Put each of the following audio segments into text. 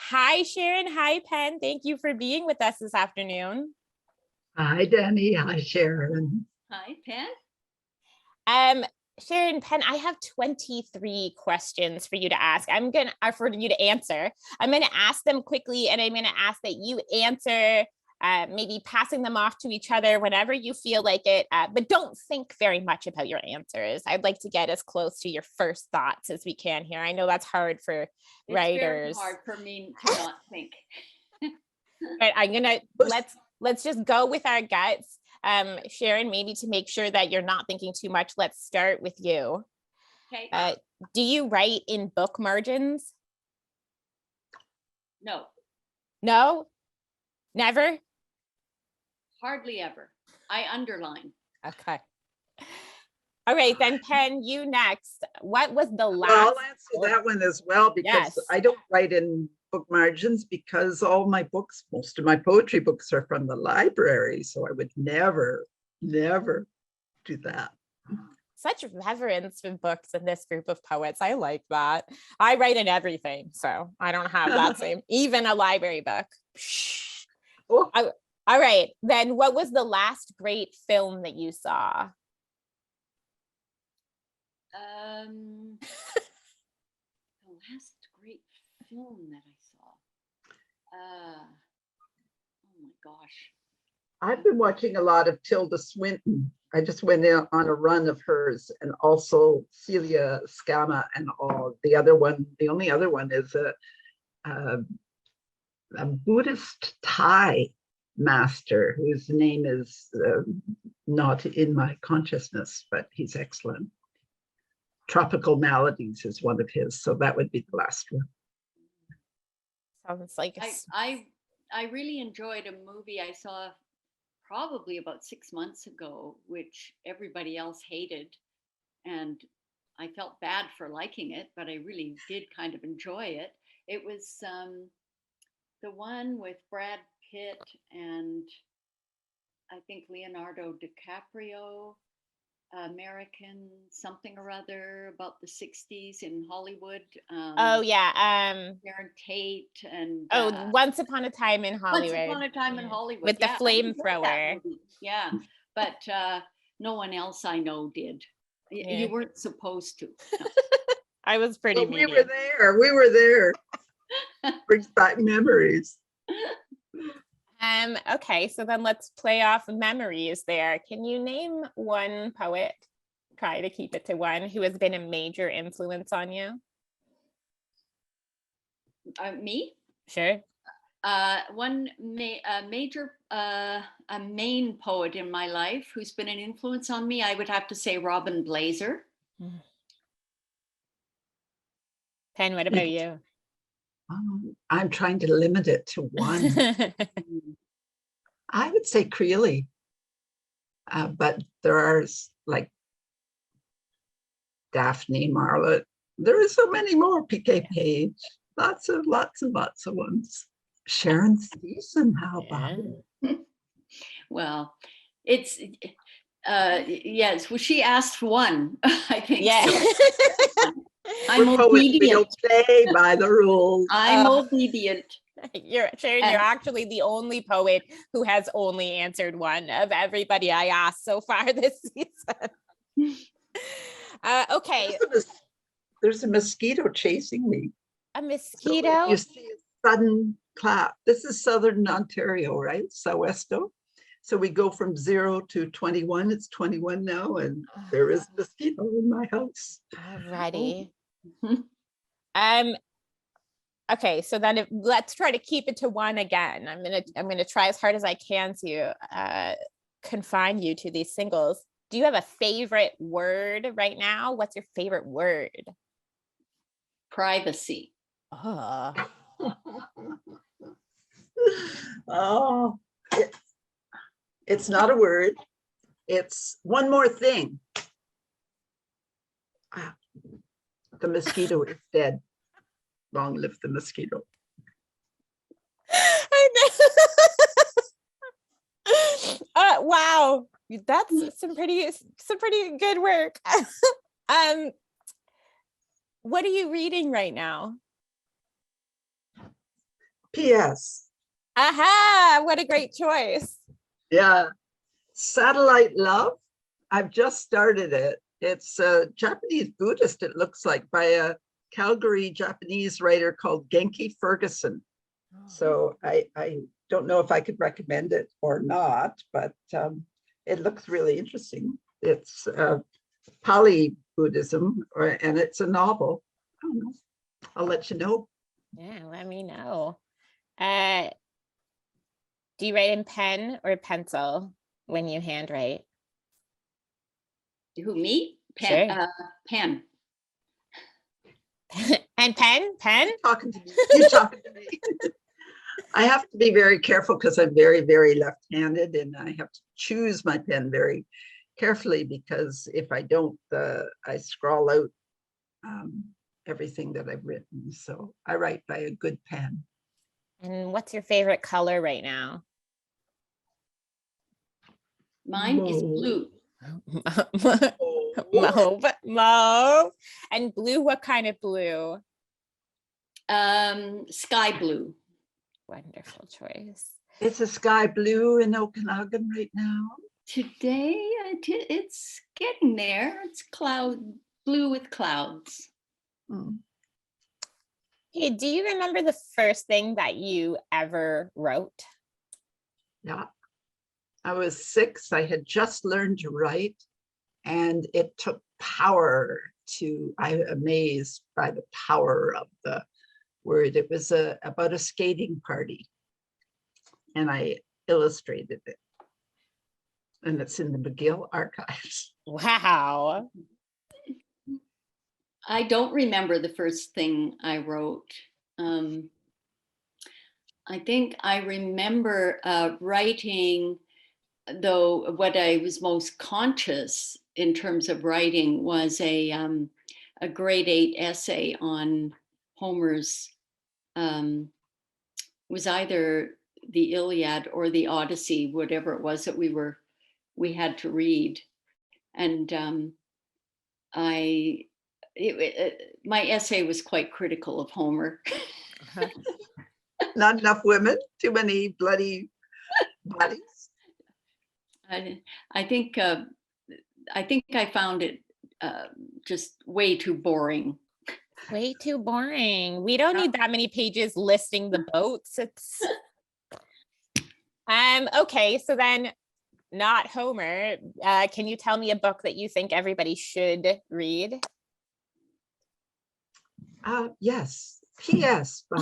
Hi, Sharon. Hi, Penn. Thank you for being with us this afternoon. Hi, Danny. Hi, Sharon. Hi, Penn. Um, Sharon, Penn, I have 23 questions for you to ask. For you to answer. I'm gonna ask them quickly, and I'm gonna ask that you answer, maybe passing them off to each other whenever you feel like it. But don't think very much about your answers. I'd like to get as close to your first thoughts as we can here. I know that's hard for writers. It's very hard for me to not think. But let's just go with our guts. Sharon, maybe to make sure that you're not thinking too much, let's start with you. Okay. Do you write in book margins? No. No? Never? Hardly ever. I underline. Okay. All right, then Penn, you next. What was the last? Well, I'll answer that one as well because Yes. I don't write in book margins because all my books, most of my poetry books are from the library. So I would never do that. Such reverence for books in this group of poets. I like that. I write in everything, so I don't have that same, even a library book. Oh. All right, then what was the last great film that you saw? The last great film that I saw. Oh my gosh. I've been watching a lot of Tilda Swinton. I just went in on a run of hers, and also Celia Scama and all. The only other one is a Buddhist Thai master whose name is not in my consciousness, but he's excellent. Tropical Maladies is one of his, so that would be the last one. Sounds like I really enjoyed a movie I saw probably about 6 months ago, which everybody else hated, and I felt bad for liking it, but I really did kind of enjoy it. It was the one with Brad Pitt and I think Leonardo DiCaprio, American something or other about the 60s in Hollywood. Oh yeah. Sharon Tate and Once Upon a Time in Hollywood. Once Upon a Time in Hollywood. With the flamethrower. Yeah, but no one else I know did. Yeah. You weren't supposed to. No. I was pretty. We were there. We were there. Brings back memories. Okay, so then let's play off memories there. Can you name one poet, try to keep it to one, who has been a major influence on you? Me? Sure. One main poet in my life who's been an influence on me, I would have to say Robin Blazer. Penn, what about you? I'm trying to limit it to one. I would say Creeley, but there are like Daphne Marlett. There are so many more. PK Page, lots and lots of ones. Sharon Thesen, how about it? Well, it's yes. Well, she asked one. I think. Yeah. So. I'm obedient. We don't play by the rules. I'm obedient. Sharon, you're actually the only poet who has only answered one of everybody I asked so far this season. Okay. There's a mosquito chasing me. A mosquito? So you see a sudden clap. This is Southern Ontario, right? Sowesto. So we go from 0 to 21. It's 21 now, and there is a mosquito in my house. Alrighty. Okay, so then let's try to keep it to one again. I'm gonna try as hard as I can to confine you to these singles. Do you have a favorite word right now? What's your favorite word? Privacy. Oh, it's not a word. It's one more thing. The mosquito is dead. Long live the mosquito. Wow, that's some pretty good work. What are you reading right now? P.S. Aha, what a great choice. Yeah. Satellite Love. I've just started it. It's a Japanese Buddhist, it looks like, by a Calgary Japanese writer called Genki Ferguson. So I don't know if I could recommend it or not, but it looks really interesting. It's Pali Buddhism, and it's a novel. I don't know. I'll let you know. Yeah, let me know. Do you write in pen or pencil when you handwrite? Who, me? Pen. Sure. Pen. And pen? You're talking to me. You're talking to me. I have to be very careful because I'm very, very left-handed, and I have to choose my pen very carefully, because if I don't, I scrawl out everything that I've written. So I write by a good pen. And what's your favorite color right now? Mine is blue. Mauve. And blue, what kind of blue? Sky blue. Wonderful choice. It's a sky blue in Okanagan right now. Today, it's getting there. It's blue with clouds. Hey, do you remember the first thing that you ever wrote? Yeah. I was 6. I had just learned to write, and it took power I'm amazed by the power of the word. It was about a skating party, and I illustrated it. And it's in the McGill archives. Wow. I don't remember the first thing I wrote. I think I remember writing, though what I was most conscious in terms of writing was a grade 8 essay on Homer's, was either the Iliad or the Odyssey, whatever it was that we had to read. And my essay was quite critical of Homer. Not enough women, too many bloody bodies. I think I found it just way too boring. Way too boring. We don't need that many pages listing the boats. It's okay, so then not Homer. Can you tell me a book that you think everybody should read? Yes. P.S. by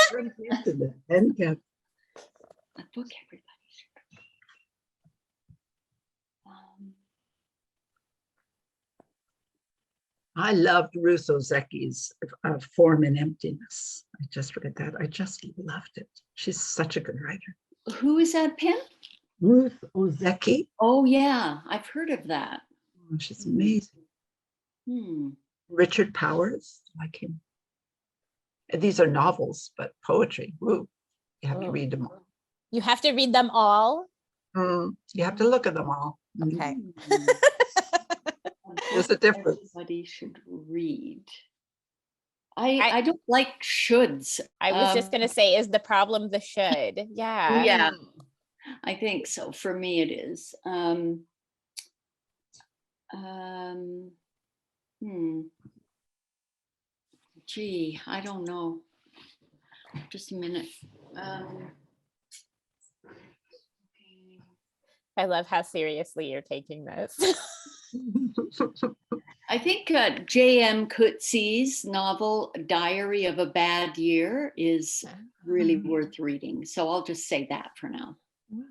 Sharon and Kemp. A book everybody should read. I loved Ruth Ozecki's Form and Emptiness. I just read that. I just loved it. She's such a good writer. Who is that, Penn? Ruth Ozecki. Oh, yeah. I've heard of that. Oh, she's amazing. Richard Powers, like him. These are novels, but poetry. Woo. You have to read them all. You have to read them all? You have to look at them all. Okay. There's a difference. Everybody should read. I don't like shoulds. I was just going to say, is the problem the should? Yeah. Yeah, I think so. For me, it is. Gee, I don't know. Just a minute. I love how seriously you're taking this. I think J.M. Coetzee's novel, Diary of a Bad Year, is really worth reading. So I'll just say that for now.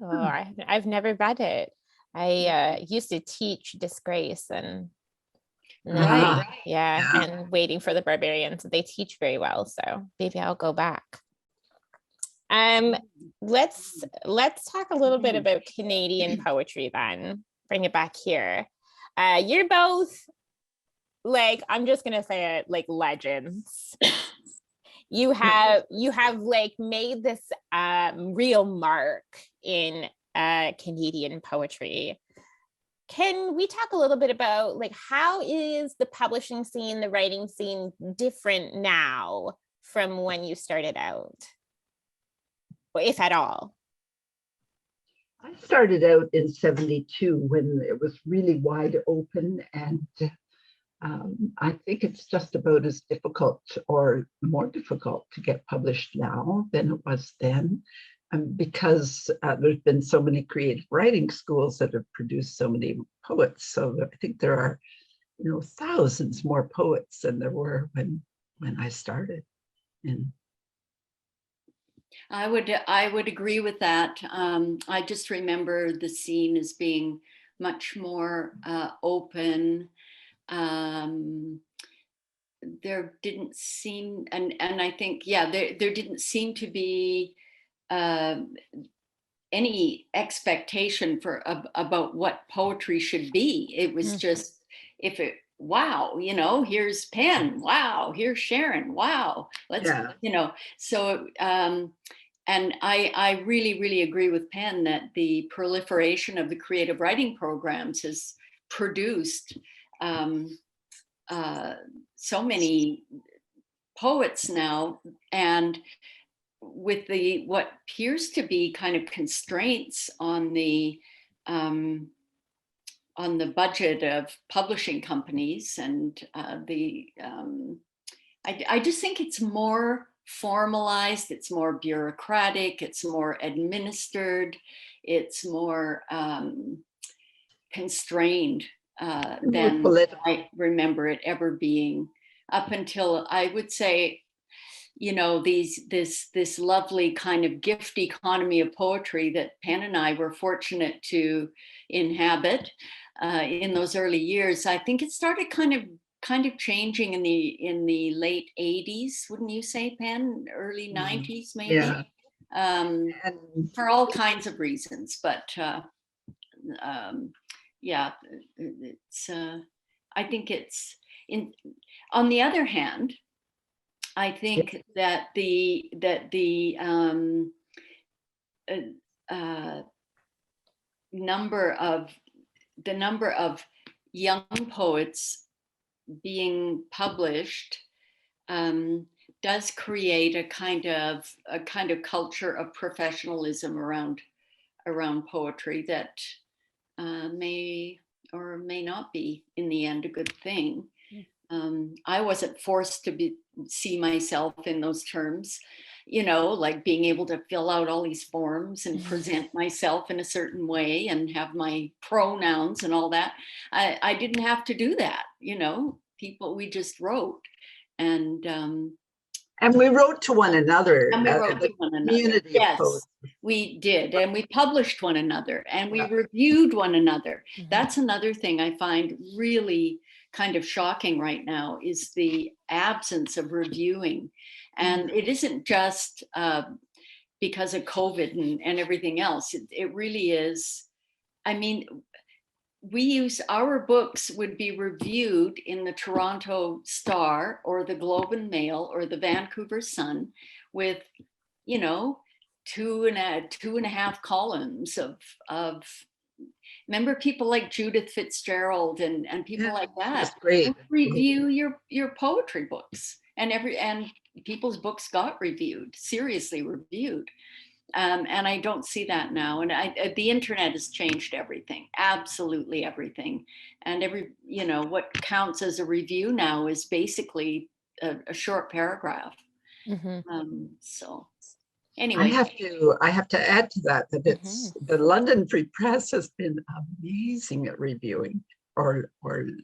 Oh, I've never read it. I used to teach Disgrace and Right. yeah, and Waiting for the Barbarians. They teach very well, so maybe I'll go back. Let's talk a little bit about Canadian poetry then. Bring it back here. You're both, like, I'm just gonna say it, like, legends. You have like made this real mark in Canadian poetry. Can we talk a little bit about, like, how is the publishing scene, the writing scene different now from when you started out? or if at all? I started out in 72 when it was really wide open, and I think it's just about as difficult or more difficult to get published now than it was then, because there's been so many creative writing schools that have produced so many poets. So I think there are, thousands more poets than there were when I started. And I would agree with that. I just remember the scene as being much more open. There didn't seem, and I think, there didn't seem to be any expectation about what poetry should be. It was just, wow, here's Penn, wow, here's Sharon, wow, let's, so and I really, really agree with Penn that the proliferation of the creative writing programs has produced so many poets now, and with what appears to be kind of constraints on the budget of publishing companies, and I just think it's more formalized, it's more bureaucratic, it's more administered, it's more constrained than I remember it ever being, up until, I would say, this lovely kind of gift economy of poetry that Penn and I were fortunate to inhabit in those early years. I think it started kind of changing in the late 80s, wouldn't you say, Penn? Early 90s, maybe. Yeah. For all kinds of reasons, but it's I think it's on the other hand, I think that the number of young poets being published does create a kind of culture of professionalism around poetry that may or may not be in the end a good thing. I wasn't forced to see myself in those terms, like being able to fill out all these forms and present myself in a certain way and have my pronouns and all that. I didn't have to do that, we just wrote. And we wrote to one another. And we wrote to one another. Community yes, of poets. We did. And we published one another, and we reviewed one another. That's another thing I find really kind of shocking right now, is the absence of reviewing. And it isn't just because of COVID and everything else. It really is. I mean, our books would be reviewed in the Toronto Star or the Globe and Mail or the Vancouver Sun with, 2.5 columns of remember people like Judith Fitzgerald and people like that great. Review your poetry books, and people's books got seriously reviewed. And I don't see that now. And the internet has changed everything, absolutely everything. And what counts as a review now is basically a short paragraph. So anyway, I have to add to that it's the London Free Press has been amazing at reviewing or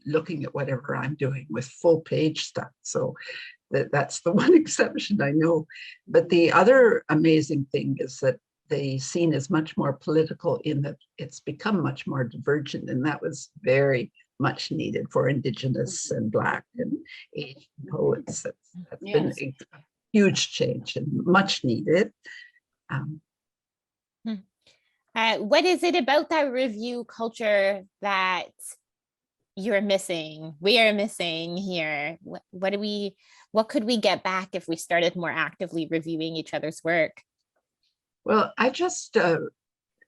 looking at whatever I'm doing with full page stuff. So that's the one exception I know. But the other amazing thing is that the scene is much more political, in that it's become much more divergent, and that was very much needed for Indigenous and Black and Asian poets. That's been a huge change and much needed. What is it about that review culture that you're missing? We are missing here. What could we get back if we started more actively reviewing each other's work? Well, I just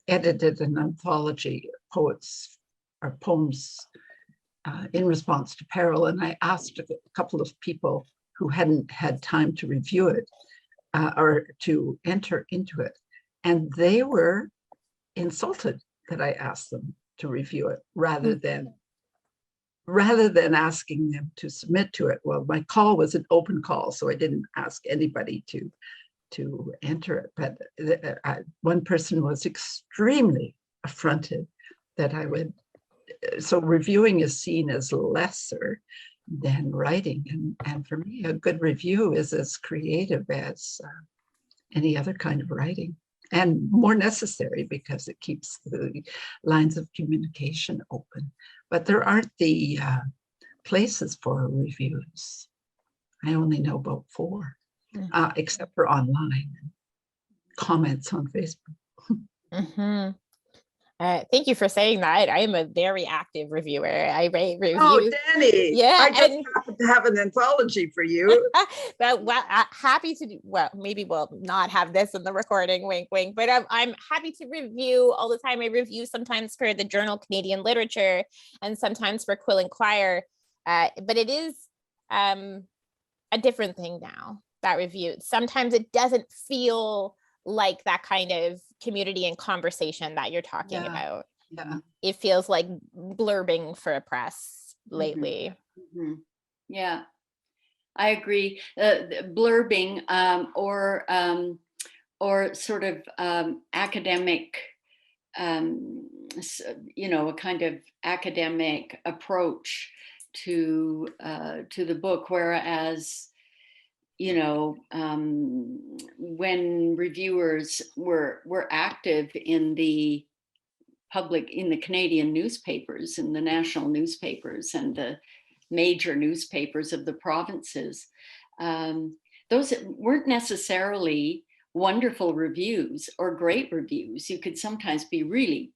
edited an anthology of poems in response to peril, and I asked a couple of people who hadn't had time to review it or to enter into it. And they were insulted that I asked them to review it rather than asking them to submit to it. Well, my call was an open call, so I didn't ask anybody to enter it. But one person was extremely affronted that I would. So reviewing is seen as lesser than writing, and for me, a good review is as creative as any other kind of writing, and more necessary because it keeps the lines of communication open. But there aren't the places for reviews. I only know about 4, except for online comments on Facebook. Mm-hmm. Thank you for saying that. I am a very active reviewer. I write reviews. Oh, Danny. Yeah. I just happen to have an anthology for you. But happy to do, maybe we'll not have this in the recording, wink, wink, but I'm happy to review all the time. I review sometimes for the Journal Canadian Literature and sometimes for Quill and Choir. But it is a different thing now, that review. Sometimes it doesn't feel like that kind of community and conversation that you're talking about. Yeah. It feels like blurbing for a press lately. Mm-hmm. Yeah, I agree. Blurbing or sort of academic, you know, a kind of academic approach to the book, whereas, you know, when reviewers were active in the public, in the Canadian newspapers and the national newspapers and the major newspapers of the provinces, those weren't necessarily wonderful reviews or great reviews. You could sometimes be really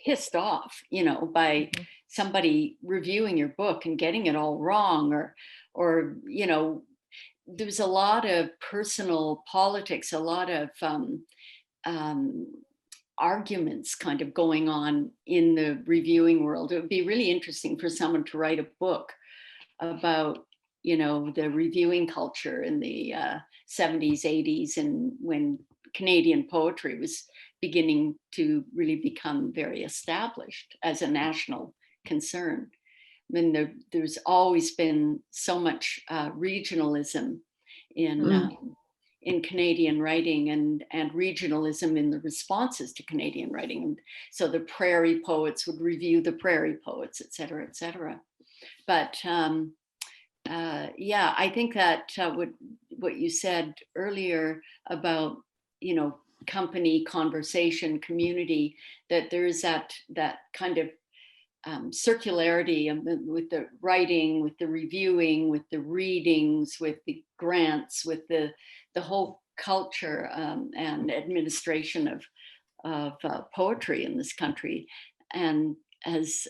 pissed off, you know, by somebody reviewing your book and getting it all wrong, or you know, there's a lot of personal politics, a lot of arguments kind of going on in the reviewing world. It would be really interesting for someone to write a book about, you know, the reviewing culture in the 70s, 80s, and when Canadian poetry was beginning to really become very established as a national concern. I mean, there's always been so much regionalism in Canadian writing, and regionalism in the responses to Canadian writing. And so the prairie poets would review the prairie poets, et cetera, et cetera. But yeah, I think that what you said earlier about, you know, company, conversation, community, that there is that kind of circularity with the writing, with the reviewing, with the readings, with the grants, with the whole culture and administration of poetry in this country, and has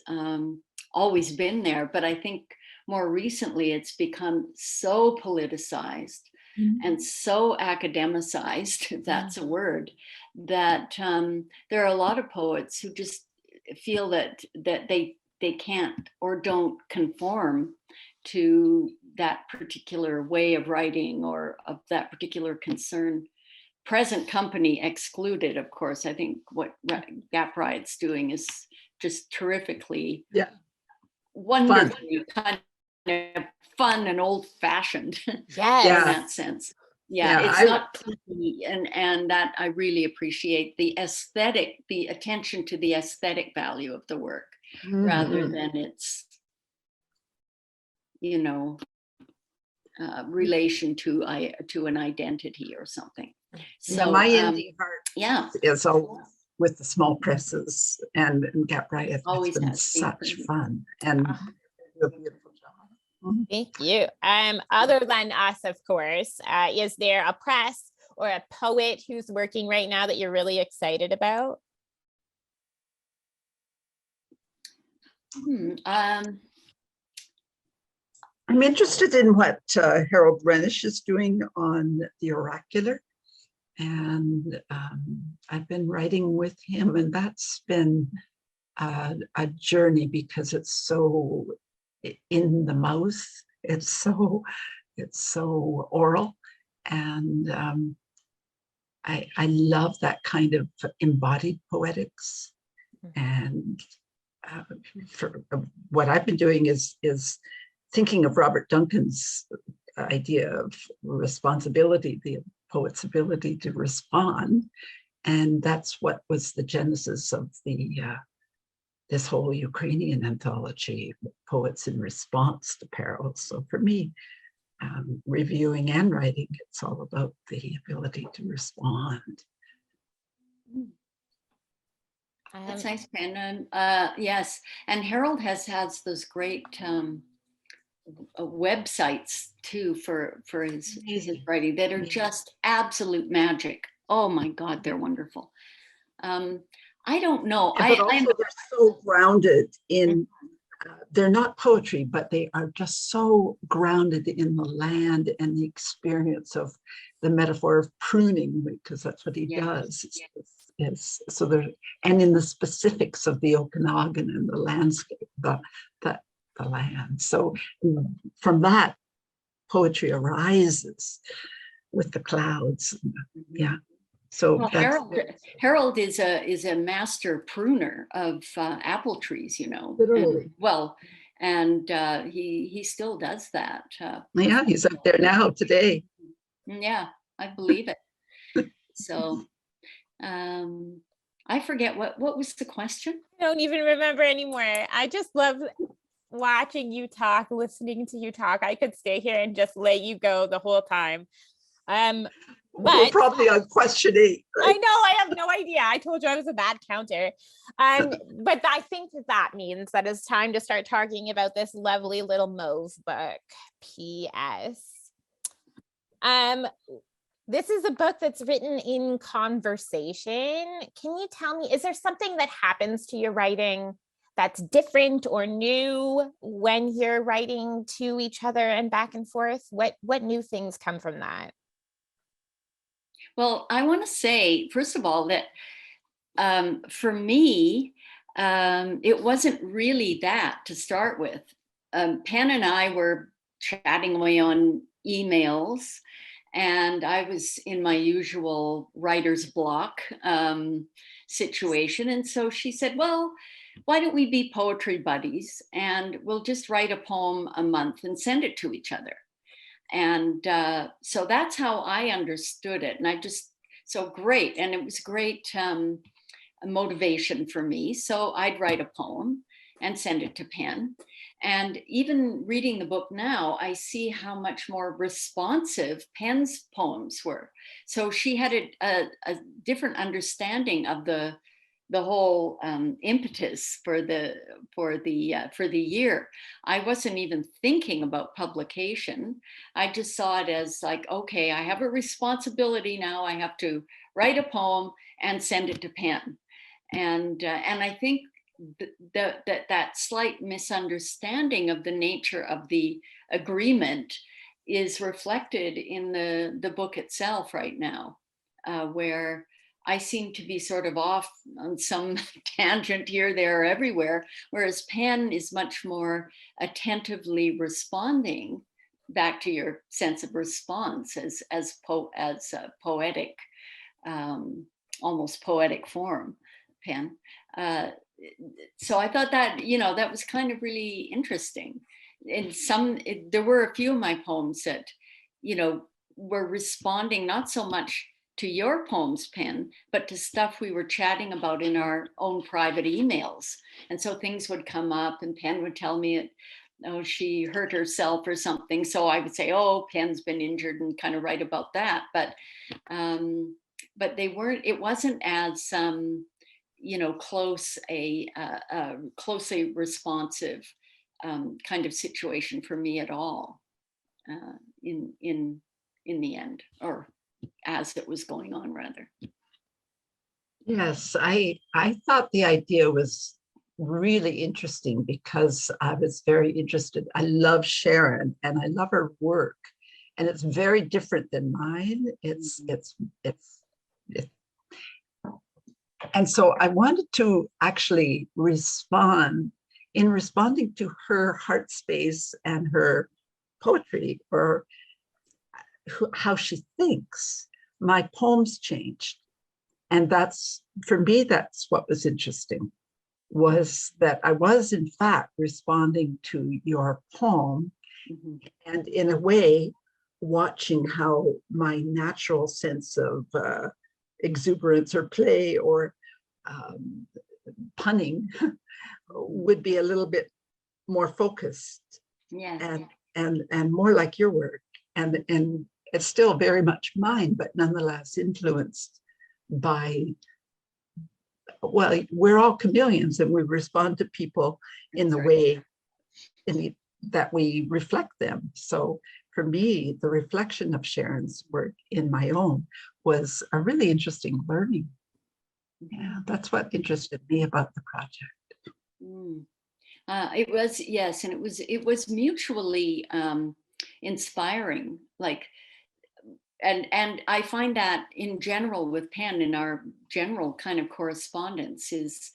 always been there. But I think more recently it's become so politicized and so academicized, if that's a word, that there are a lot of poets who just feel that they can't or don't conform to that particular way of writing or of that particular concern. Present company excluded, of course. I think what Gap Riot's doing is just terrifically, wonderfully kind of fun and old-fashioned in that sense. It's not clunky, and that I really appreciate the aesthetic, the attention to the aesthetic value of the work, rather than its, you know, relation to an identity or something. So my indie heart is always with the small presses, and Gap Riot has been such fun, and a beautiful job. Thank you. Other than us, of course, is there a press or a poet who's working right now that you're really excited about? I'm interested in what Harold Renish is doing on the oracular, and I've been writing with him, and that's been a journey because it's so in the mouth. It's so oral, and I love that kind of embodied poetics. And for what I've been doing is thinking of Robert Duncan's idea of responsibility, the poet's ability to respond. And that's what was the genesis of the this whole Ukrainian anthology, Poets in Response to Peril. So for me, reviewing and writing, it's all about the ability to respond. That's nice, Penn. And yes, and Harold has those great websites too for his writing that are just absolute magic. Oh my God, they're wonderful. I don't know. But also they're so grounded in, they're not poetry, but they are just so grounded in the land and the experience of the metaphor of pruning, because that's what he does. So there, and in the specifics of the Okanagan and the landscape, the land. So from that, poetry arises with the clouds. Yeah. So well, Harold is a master pruner of apple trees, you know. Literally. And he still does that. Yeah, he's up there now today. Yeah, I believe it. So I forget what was the question. I don't even remember anymore. I just love watching you talk, listening to you talk. I could stay here and just let you go the whole time. But we're probably on question 8. Right? I know, I have no idea. I told you I was a bad counter. But I think that means that it's time to start talking about this lovely little mauve book, P.S. This is a book that's written in conversation. Can you tell me, is there something that happens to your writing that's different or new when you're writing to each other and back and forth? What new things come from that? Well, I want to say, first of all, that for me, it wasn't really that to start with. Penn and I were chatting away on emails, and I was in my usual writer's block situation. And so she said, well, why don't we be poetry buddies and we'll just write a poem a month and send it to each other. And so that's how I understood it. And so great. And it was great motivation for me. So I'd write a poem and send it to Penn. And even reading the book now, I see how much more responsive Penn's poems were. So she had a different understanding of the whole impetus for the year. I wasn't even thinking about publication. I just saw it as like, okay, I have a responsibility now. I have to write a poem and send it to Penn. And I think that slight misunderstanding of the nature of the agreement is reflected in the book itself right now, where I seem to be sort of off on some tangent here, there, or everywhere, whereas Penn is much more attentively responding back to your sense of response as poetic, almost poetic form, Penn. So I thought that, that was kind of really interesting. There were a few of my poems that, were responding not so much to your poems, Penn, but to stuff we were chatting about in our own private emails. And so things would come up and Penn would tell me, she hurt herself or something. So I would say, oh, Penn's been injured, and kind of write about that. But it wasn't as, closely responsive kind of situation for me at all in the end, or as it was going on, rather. Yes, I thought the idea was really interesting because I was very interested. I love Sharon and I love her work, and it's very different than mine. And so I wanted to actually responding to her heart space and her poetry, or how she thinks. my poems changed. And that's, for me, that's what was interesting, was that I was in fact responding to your poem, and in a way watching how my natural sense of exuberance or play or punning would be a little bit more focused, and more like your work, and it's still very much mine, but nonetheless influenced by, well, we're all chameleons and we respond to people in the way that we reflect them. So for me, the reflection of Sharon's work in my own was a really interesting learning. Yeah, that's what interested me about the project. It was, yes, and it was mutually inspiring. Like, and I find that in general with Penn, in our general kind of correspondence, is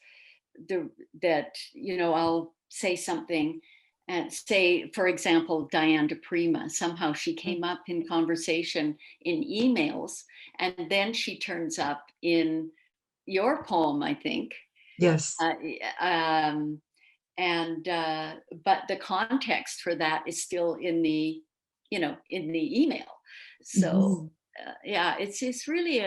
that, you know, I'll say something and say, for example, Diane de Prima, somehow she came up in conversation in emails, and then she turns up in your poem, I think. Yes. But the context for that is still in the, you know, in the email. So yeah, it's really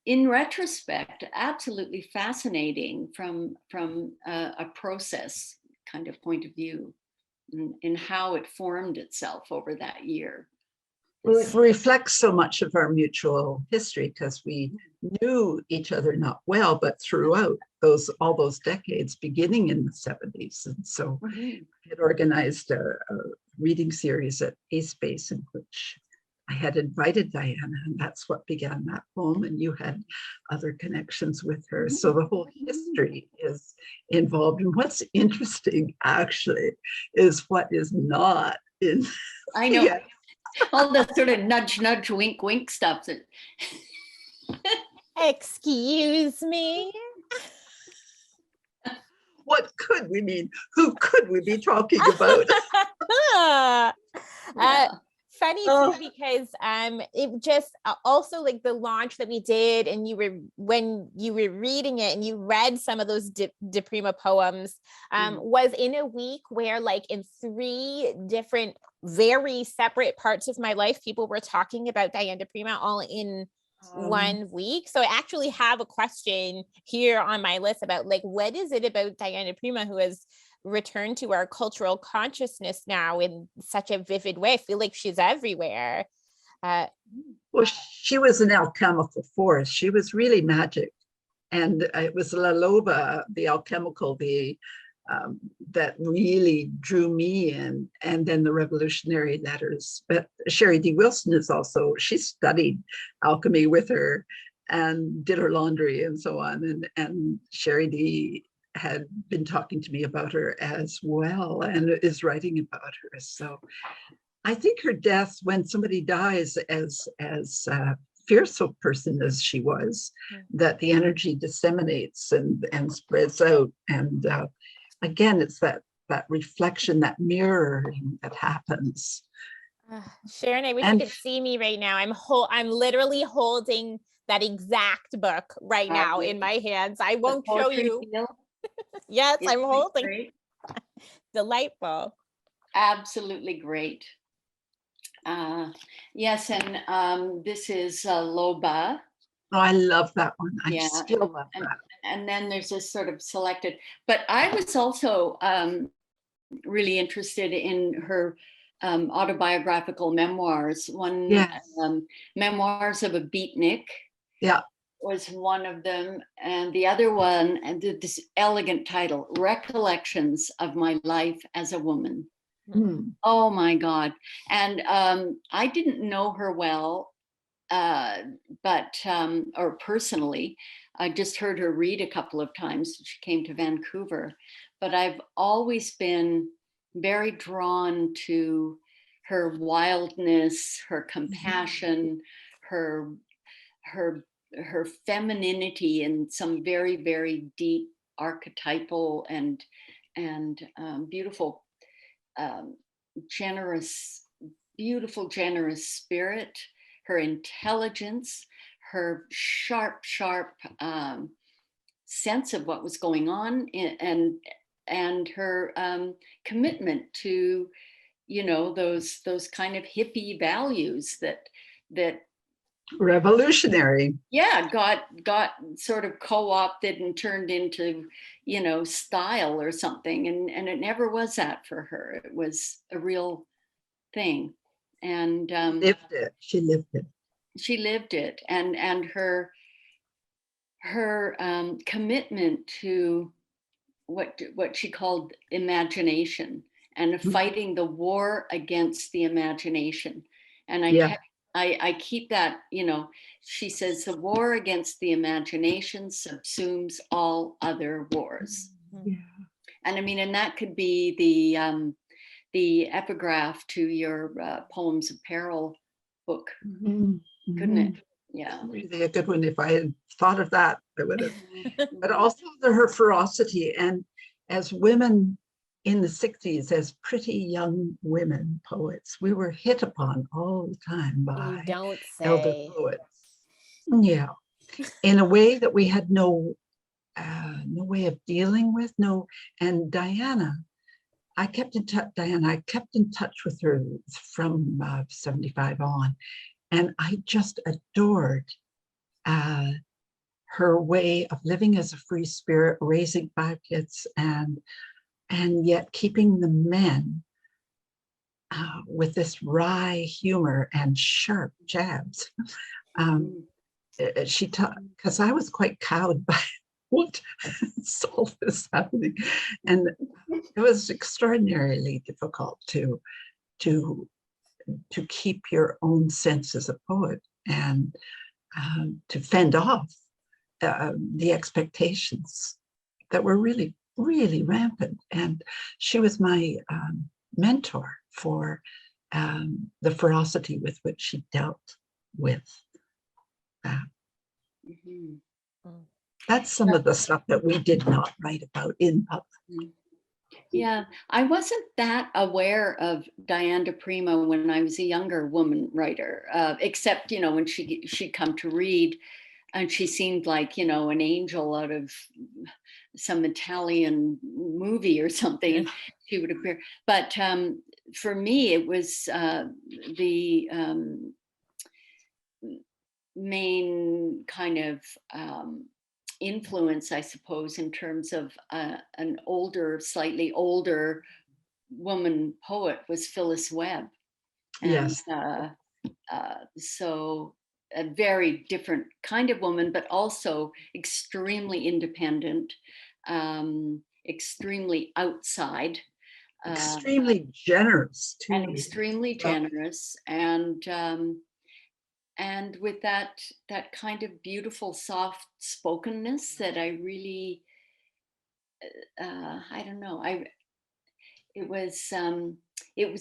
in retrospect, absolutely fascinating from a process kind of point of view, in how it formed itself over that year. Well, it reflects so much of our mutual history, because we knew each other not well, but throughout all those decades, beginning in the 70s. And so I had organized a reading series at A-Space in which I had invited Diana, and that's what began that poem, and you had other connections with her. So the whole history is involved. And what's interesting, actually, is what is not in. I know. Yeah. All the sort of nudge, nudge, wink, wink stuff. That... Excuse me? What could we mean? Who could we be talking about? Funny too, because it just also, like, the launch that we did, and when you were reading it and you read some of those de Prima poems, was in a week where, like, in 3 different very separate parts of my life, people were talking about Diane de Prima all in 1 week. So I actually have a question here on my list about, like, what is it about Diane de Prima who has returned to our cultural consciousness now in such a vivid way? I feel like she's everywhere. Well, she was an alchemical force. She was really magic. And it was La Loba, the alchemical, that really drew me in, and then the revolutionary letters. But Sherry D. Wilson is also, she studied alchemy with her and did her laundry and so on. And Sherry D. had been talking to me about her as well, and is writing about her. So I think her death, when somebody dies as fierce a person as she was, that the energy disseminates and spreads out. And again, it's that reflection, that mirroring that happens. Sharon, I wish you could see me right now. I'm literally holding that exact book right now in my hands. I won't show you. Yes, I'm holding. Great. Delightful. Absolutely great. Yes, and this is Loba. Oh, I love that one. I still love that. And then there's this sort of selected, but I was also really interested in her autobiographical memoirs. One, Memoirs of a Beatnik. Yeah. Was one of them, and the other one, and this elegant title, Recollections of My Life as a Woman. Oh my God. And I didn't know her well, but or personally, I just heard her read a couple of times. She came to Vancouver, but I've always been very drawn to her wildness, her compassion, her femininity, and some very, very deep archetypal and beautiful, generous spirit. her intelligence, her sharp sense of what was going on, and her commitment to, you know, those kind of hippie values that revolutionary. yeah, got sort of co-opted and turned into, you know, style or something, and it never was that for her. It was a real thing, and Lived it. She lived it. she lived it, and her commitment to what she called imagination, and fighting the war against the imagination. And I keep that, you know, she says the war against the imagination subsumes all other wars. Yeah. And I mean, and that could be the epigraph to your Poems of Peril book, couldn't it? Yeah. Really a good one. If I had thought of that, I would have. But also her ferocity. And as women in the 60s, as pretty young women poets, we were hit upon all the time by elder poets. Yeah. In a way that we had no way of dealing with. No. And Diana, I kept in touch with her from 75 on. And I just adored her way of living as a free spirit, raising 5 kids, and yet keeping the men with this wry humor and sharp jabs. She taught, because I was quite cowed by what is all this happening, and it was extraordinarily difficult to keep your own sense as a poet, and to fend off the expectations that were really, really rampant. And she was my mentor for the ferocity with which she dealt with that. That's some of the stuff that we did not write about in public. Yeah, I wasn't that aware of Diane de Primo when I was a younger woman writer, except, you know, when she'd come to read, and she seemed like, you know, an angel out of some Italian movie or something, and she would appear. But for me, it was the main kind of influence, I suppose, in terms of an slightly older woman poet was Phyllis Webb. And, yes. So a very different kind of woman, but also extremely independent, extremely outside. Extremely generous too. And extremely generous. And with that kind of beautiful soft spokenness that I really, I don't know, it was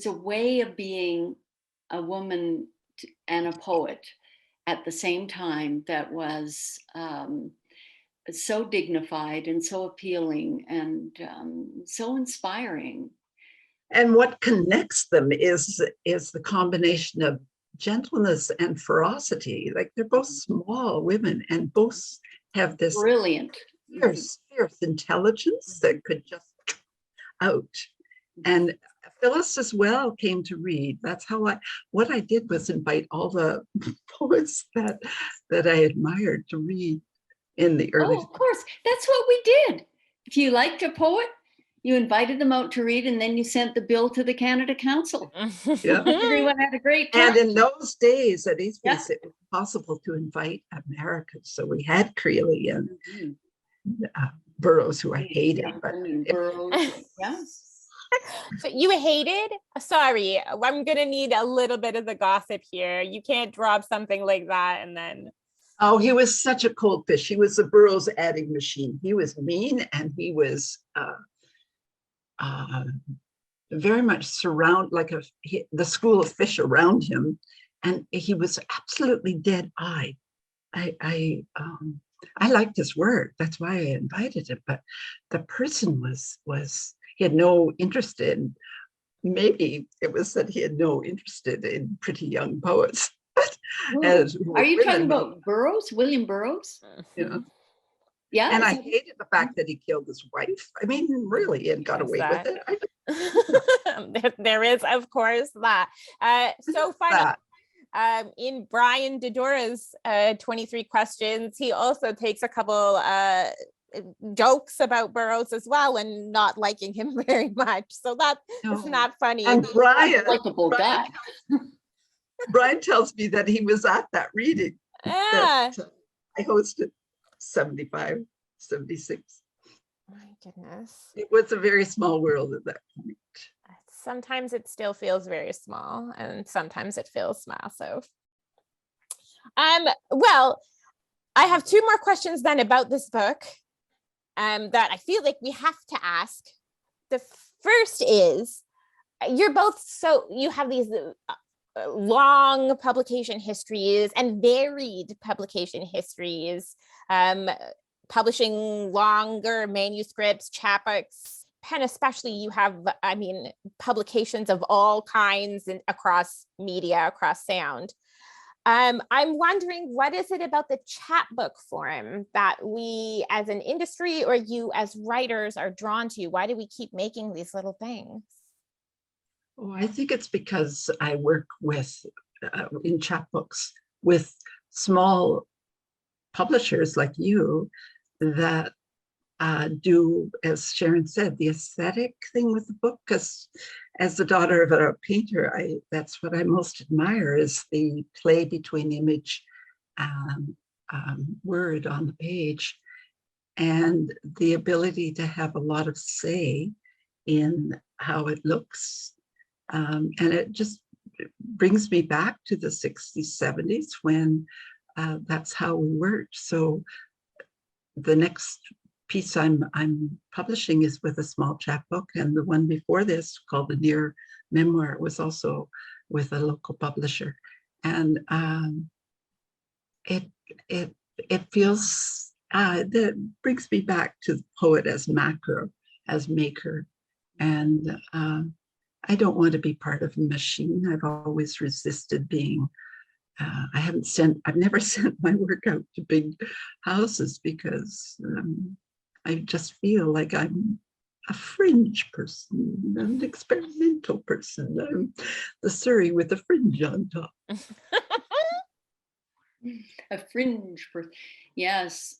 a way of being a woman and a poet at the same time that was so dignified and so appealing and so inspiring. And what connects them is the combination of gentleness and ferocity. Like, they're both small women and both have this brilliant, fierce intelligence that could just out. And Phyllis as well came to read. That's how what I did was invite all the poets that I admired to read in the early. Oh, of course, that's what we did. If you liked a poet, you invited them out to read, and then you sent the bill to the Canada Council. Yeah. Everyone had a great time. And in those days at East Base, it was possible to invite Americans. So we had Creeley and Burroughs, who I hated. But Burroughs, yeah. So you hated? Sorry, I'm going to need a little bit of the gossip here. You can't drop something like that and then... Oh, he was such a cold fish. He was the Burroughs adding machine. He was mean, and he was very much the school of fish around him, and he was absolutely dead-eyed. I liked his work. That's why I invited him. But the person was he had no interest in. Maybe it was that he had no interest in pretty young poets. as Are you talking women, about Burroughs, William Burroughs? you know. Yeah. And I hated the fact that he killed his wife. I mean, really, and got There's away that. with it. There is, of course, that. So funny. In Brian Dedora's 23 questions, he also takes a couple jokes about Burroughs as well and not liking him very much. So that is not funny. And Brian, Likable guy. Brian tells me that he was at that reading Yeah. that I hosted 75, 76. My goodness. It was a very small world at that point. Sometimes it still feels very small and sometimes it feels massive. Well, I have two more questions then about this book that I feel like we have to ask. The first is, you're both, so you have these long publication histories and varied publication histories, publishing longer manuscripts, chapbooks. Penn, especially, you have, I mean, publications of all kinds and across media, across sound. I'm wondering, what is it about the chapbook form that we as an industry or you as writers are drawn to? Why do we keep making these little things? Oh, I think it's because I work with, in chapbooks, with small publishers like you that do, as Sharon said, the aesthetic thing with the book. Because as the daughter of a painter, that's what I most admire, is the play between image and word on the page, and the ability to have a lot of say in how it looks. And it just brings me back to the 60s, 70s, when that's how we worked. So the next piece I'm publishing is with a small chapbook, and the one before this, called The Near Memoir, was also with a local publisher. And it feels, that brings me back to the poet as maker, and I don't want to be part of a machine. I've always resisted being. I've never sent my work out to big houses because I just feel like I'm a fringe person, an experimental person. I'm the Surrey with a fringe on top. A fringe person, yes.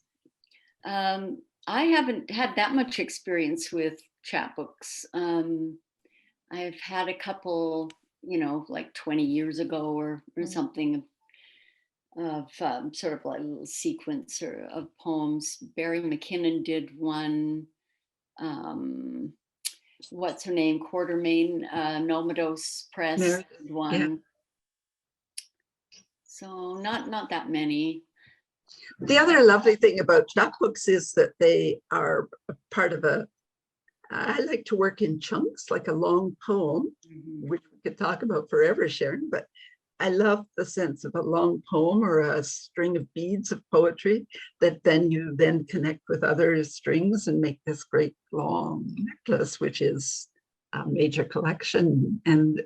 I haven't had that much experience with chapbooks. I've had a couple, like 20 years ago or something of sort of like a little sequence of poems. Barry McKinnon did one. What's her name? Quartermain, Nomados Press did one. Yeah. So not that many. The other lovely thing about chapbooks is that they are part of I like to work in chunks, like a long poem, which we could talk about forever, Sharon, but I love the sense of a long poem or a string of beads of poetry that then you then connect with other strings and make this great long necklace, which is a major collection. And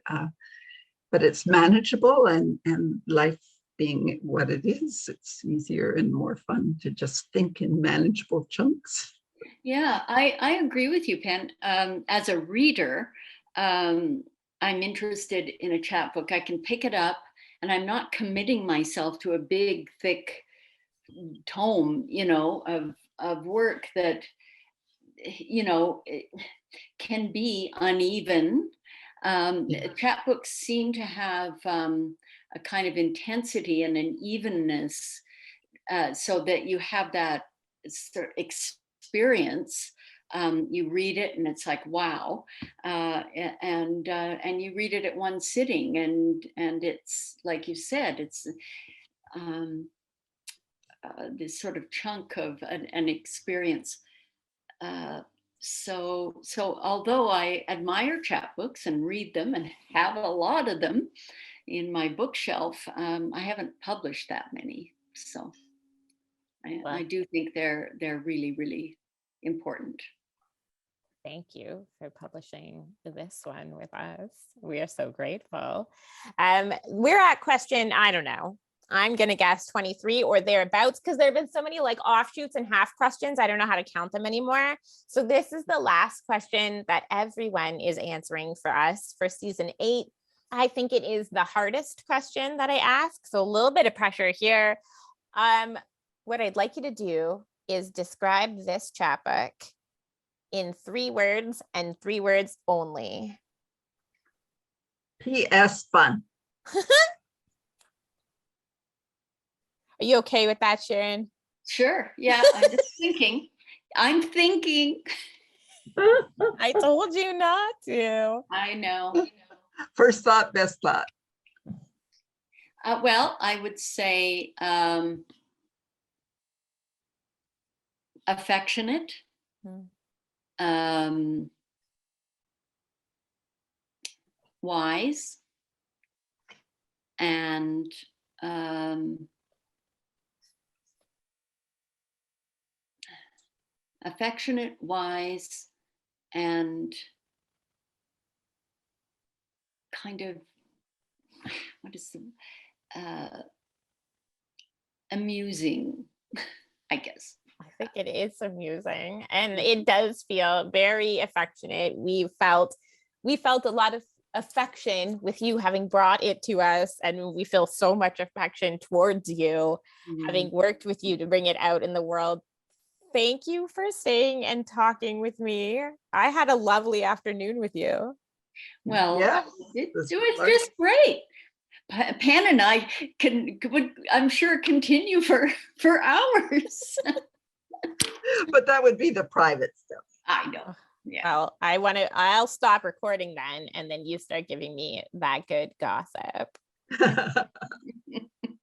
but it's manageable, and life being what it is, it's easier and more fun to just think in manageable chunks. Yeah, I agree with you, Penn. As a reader, I'm interested in a chapbook. I can pick it up and I'm not committing myself to a big, thick tome, of work that, can be uneven. Chapbooks seem to have a kind of intensity and an evenness, so that you have that experience. You read it and it's like, wow, and you read it at one sitting, and it's like you said, it's this sort of chunk of an experience. So although I admire chapbooks and read them and have a lot of them in my bookshelf, I haven't published that many. So I do think they're really, really important. Thank you for publishing this one with us. We are so grateful. We're at question, I don't know, I'm going to guess 23 or thereabouts, because there have been so many like offshoots and half questions. I don't know how to count them anymore. So this is the last question that everyone is answering for us for season 8. I think it is the hardest question that I ask. So a little bit of pressure here. What I'd like you to do is describe this chapbook in 3 words and 3 words only. PS fun. Are you okay with that, Sharon? Sure. Yeah, I'm just thinking. I'm thinking. I told you not to. I know. First thought, best thought. Well, I would say affectionate, wise, and affectionate, wise, and kind of, what is the amusing, I guess. I think it is amusing, and it does feel very affectionate. We felt a lot of affection with you having brought it to us, and we feel so much affection towards you, having worked with you to bring it out in the world. Thank you for staying and talking with me. I had a lovely afternoon with you. Well, yeah, it was just great. Penn and I would, I'm sure, continue for hours. But that would be the private stuff. I know. Yeah. Well, I'll stop recording then, and then you start giving me that good gossip.